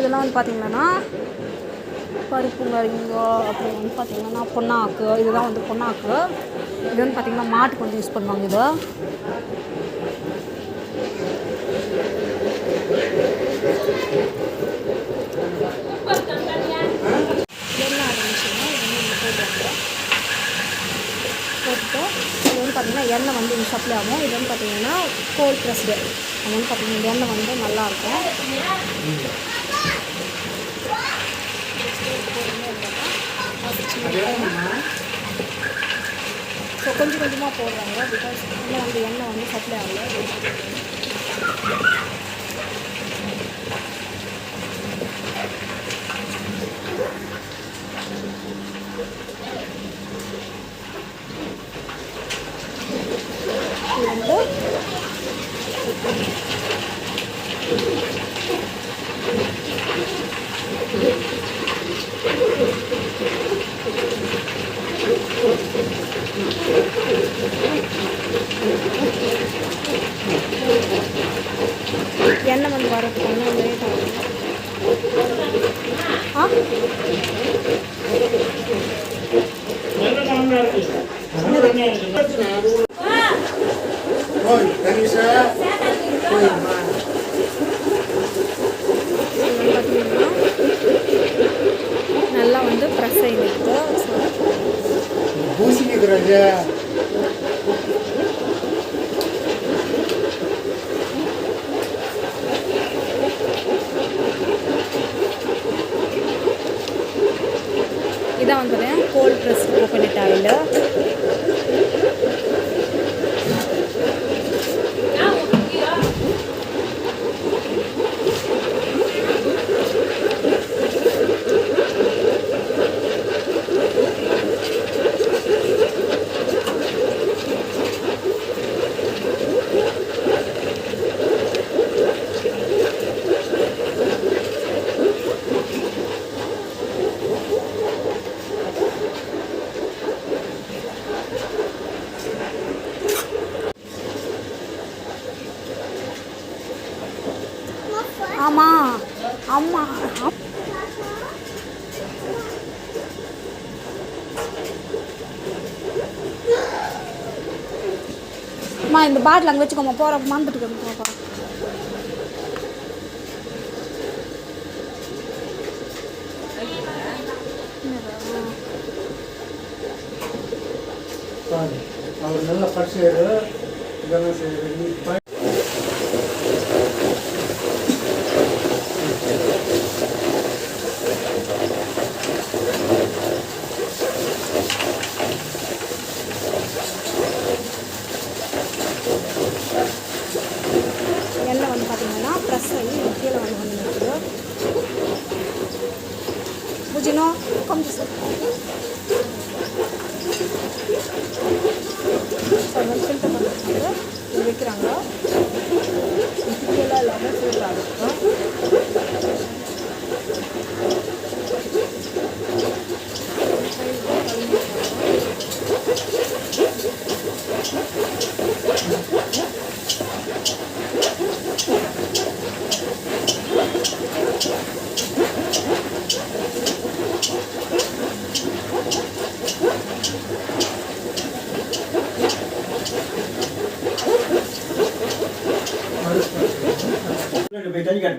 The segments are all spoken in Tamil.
இதெல்லாம் வந்து பார்த்திங்கன்னா பருப்புங்கரிங்கோ, அப்புறம் வந்து பார்த்திங்கன்னா பொன்னாக்கு, இதுதான் வந்து பொன்னாக்கு. இது வந்து பார்த்திங்கன்னா மாட்டுக்கு வந்து யூஸ் பண்ணுவாங்க. இது போட்டு இது வந்து பார்த்திங்கன்னா எண்ணெய் வந்து இது சப்ளை ஆகும். இது வந்து பார்த்திங்கன்னா கோல்ட் ப்ரெஸ்டு. அது வந்து பார்த்திங்கன்னா இந்த எண்ணெய் வந்து நல்லாயிருக்கும். ஸோ கொஞ்சம் கொஞ்சமாக போடுறாங்க, பிகாஸ் இன்னும் வந்து எண்ணெய் வந்து சப்ளை ஆகலை. எண்ணெய் வந்து வரதுக்கு ஒன்றும் லேட் ஆகும். நல்லா வந்து ப்ரெஸ் ஆகிடுது. இதான் வந்து பார்த்தீங்கன்னா கோல்ட் ப்ரெஸ் கோகோனட் ஆயில். ஆமாம் ஆமாம் அம்மா இந்த பாட்டில் அங்கே வச்சுக்கோமா, போகிறப்ப மறந்துட்டு போப்பா. அவர் நல்லா படிச்சாரு, இதெல்லாம் செய்யறது.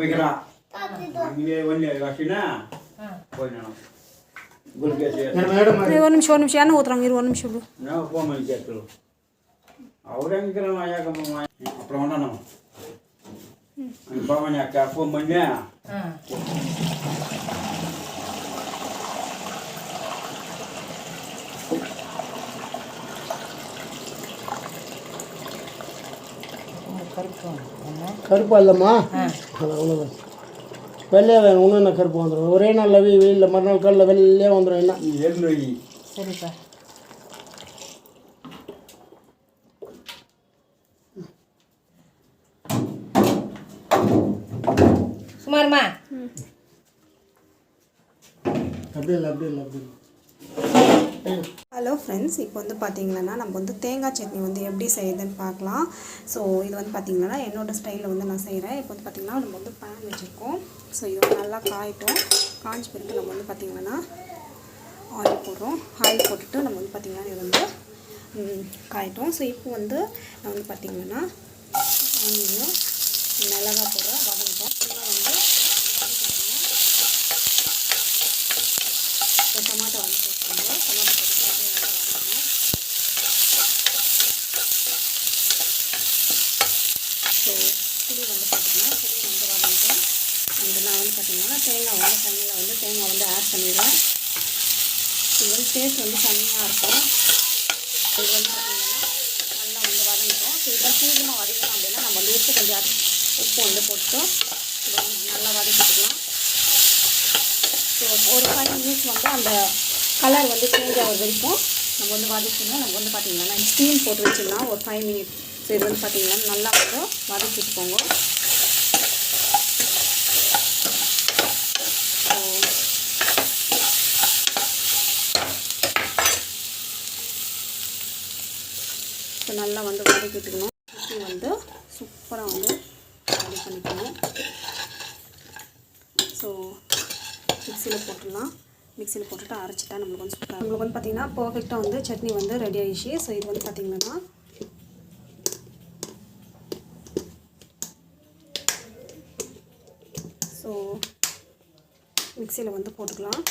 போய்க்கிறான் அங்கே ஒன்று காசினா போய் நான் குல்கேசி மேடம் ஒரு நிமிஷம் எண்ணெய் ஊற்றுறாங்க இரு ஒரு நிமிஷம் bro. நான் ஃபோன் பண்ணி கேட்கலாம் அவர் எங்கிறவன் ஐயாக்கம்மா அப்புறம் வேணா நம்ம அங்கே பவானி அக்கா ஃபோன் பண்ணி கருப்பா இல்லைம்மா அது அவ்வளோதான் வெள்ளையாக வேணும் இன்னும் என்ன கருப்பு வந்துடும் ஒரே நாளில் வெயிலில் மறுநாள் காலில் வெள்ளையாக வந்துடும் என்ன எழுநூறு சரிப்பா சுமாருமா அப்படியே இல்லை அப்படியே இல்லை அப்படியே இல்லை. ஹலோ ஃப்ரெண்ட்ஸ், இப்போ வந்து பார்த்திங்கன்னா நம்ம வந்து தேங்காய் சட்னி வந்து எப்படி செய்யுதுன்னு பார்க்கலாம். ஸோ இது வந்து பார்த்திங்கன்னா என்னோடய ஸ்டைலில் வந்து நான் செய்கிறேன். இப்போ வந்து பார்த்திங்கன்னா நம்ம வந்து பேன் வச்சுருக்கோம். ஸோ இது வந்து நல்லா காயிட்டோம். காய்ச்ச பிறகு நம்ம வந்து பார்த்திங்கன்னா ஆயில் போடுறோம். ஆயில் போட்டுட்டு நம்ம வந்து பார்த்திங்கன்னா இது வந்து காயிட்டோம். ஸோ இப்போ வந்து நான் வந்து பார்த்திங்கன்னா ஆனியனும் மிளகா போடுறேன் வதங்கிட்டோம். இப்போ டொமாட்டோ வந்து போட்டுருங்க. டொமாட்டோ போட்டு நல்லா வதங்கணும். ஸோ புளி வந்து பார்த்திங்கன்னா புளி வந்து வதங்கிட்டோம். நான் வந்து பார்த்திங்கன்னா தேங்காய் வந்து ஃபைனலில் வந்து தேங்காய் வந்து ஆட் பண்ணிடுவேன். இது வந்து டேஸ்ட் வந்து செம்மையாக இருக்கும். இது வந்து பார்த்திங்கன்னா நல்லா வந்து வதங்கிட்டோம். ஸோ இதெல்லாம் சீக்கிரமாக வதக்கணும் அப்படின்னா நம்ம வந்து உப்பு கொஞ்சம் உப்பு வந்து போட்டு இது வந்து நல்லா வதக்கிக்கலாம். ஸோ ஒரு 5 மினிட்ஸ் வந்து அந்த கலர் வந்து சேஞ்ச் ஆகிற வரைக்கும் நம்ம வந்து வதக்கணும். நம்ம வந்து பார்த்திங்கன்னா ஸ்டீம் போட்டு வச்சிடலாம் ஒரு 5 மினிட்ஸ். ஸோ இது வந்து பார்த்திங்கன்னா நல்லா வந்து வதக்கிட்டுக்கோங்க. ஸோ நல்லா வந்து வதக்கிட்டுக்கணும். சட்னி வந்து சூப்பராக வந்து ரெடி பண்ணிக்கணும். ஸோ மிக்சியில் போட்டுடலாம். மிக்சியில் போட்டுட்டு அரைச்சிட்டா நம்மளுக்கு வந்து சூப்பராக நம்மளுக்கு வந்து பார்த்திங்கன்னா பர்ஃபெக்டாக வந்து சட்னி வந்து ரெடி ஆகிடுச்சு. ஸோ இது வந்து பார்த்திங்கன்னா ஸோ மிக்சியில் வந்து போட்டுக்கலாம்.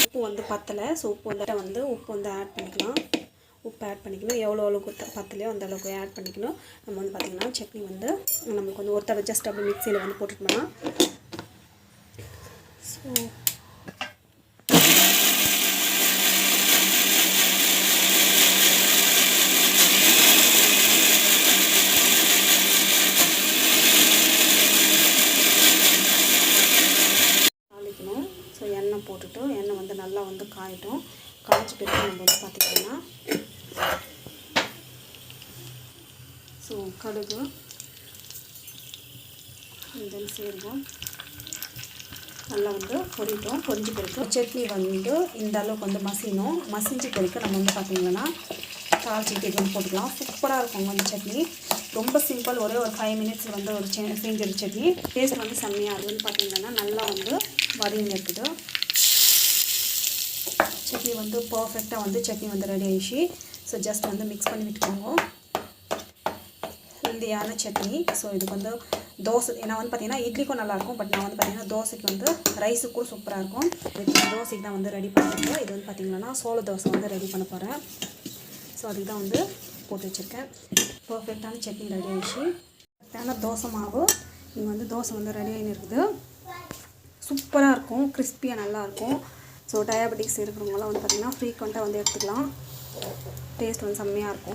உப்பு வந்து பத்தலை. ஸோ உப்பு வந்து ஆட் பண்ணிக்கலாம். உப்பு ஆட் பண்ணிக்கணும். எவ்வளோ அளவுக்கு பத்தலையோ அந்த அளவுக்கு ஆட் பண்ணிக்கணும். நம்ம வந்து பார்த்திங்கன்னா சட்னி வந்து நம்மளுக்கு வந்து ஒரு தடவை ஜஸ்ட் அப்படி மிக்சியில் வந்து போட்டுட்டோம்னா ஸோ தாளிக்கணும். ஸோ எண்ணெய் போட்டுட்டு எண்ணெய் வந்து நல்லா வந்து காயட்டும். காய்ச்சி பிறகு நம்ம வந்து பார்த்திங்கன்னா ஸோ கடுகு இதெல்லாம் சீரகம் நல்லா வந்து பொரிட்டோம். பொரிஞ்சு பிறகு சட்னி வந்து இந்த அளவுக்கு வந்து மசிஞ்சு பிறகு நம்ம வந்து பார்த்திங்கன்னா தாளிச்சிட்டு வந்து போட்டுக்கலாம். சூப்பராக இருக்கும் அந்த சட்னி. ரொம்ப சிம்பிள். ஒரே ஒரு 5 மினிட்ஸ் வந்து ஒரு செஞ்ச சட்னி. டேஸ்ட் வந்து செம்மையாக இருக்குன்னு பார்த்திங்கன்னா நல்லா வந்து வதங்கி இருக்குது. சட்னி வந்து பர்ஃபெக்டாக வந்து சட்னி வந்து ரெடி ஆகிடுச்சு. ஸோ ஜஸ்ட் வந்து மிக்ஸ் பண்ணி விட்டுக்கோங்க. ஹெல்தியான சட்னி. ஸோ இதுக்கு வந்து தோசை நான் வந்து பார்த்திங்கன்னா இட்லிக்கும் நல்லாயிருக்கும். பட் நான் வந்து பார்த்திங்கன்னா தோசைக்கு வந்து ரைஸுக்கும் சூப்பராக இருக்கும். இதுக்கு தோசைக்கு தான் வந்து ரெடி பண்ணிருக்கேன். இது வந்து பார்த்திங்கன்னா சோள தோசை வந்து ரெடி பண்ண போகிறேன். ஸோ அதுக்கு தான் வந்து போட்டு வச்சுருக்கேன். பர்ஃபெக்டான சட்னி ரெடி ஆகிடுச்சு. கரெக்டான தோசை மாவு இங்கே வந்து தோசை வந்து ரெடி ஆகின்னு இருக்குது. சூப்பராக இருக்கும். கிறிஸ்பியாக நல்லாயிருக்கும். ஸோ டயாபெட்டிக்ஸ் இருக்கிறவங்களாம் வந்து பார்த்திங்கன்னா ஃப்ரீக்வெண்ட்டாக வந்து எடுத்துக்கலாம். டேஸ்ட் வந்து செம்மையாக இருக்கும்.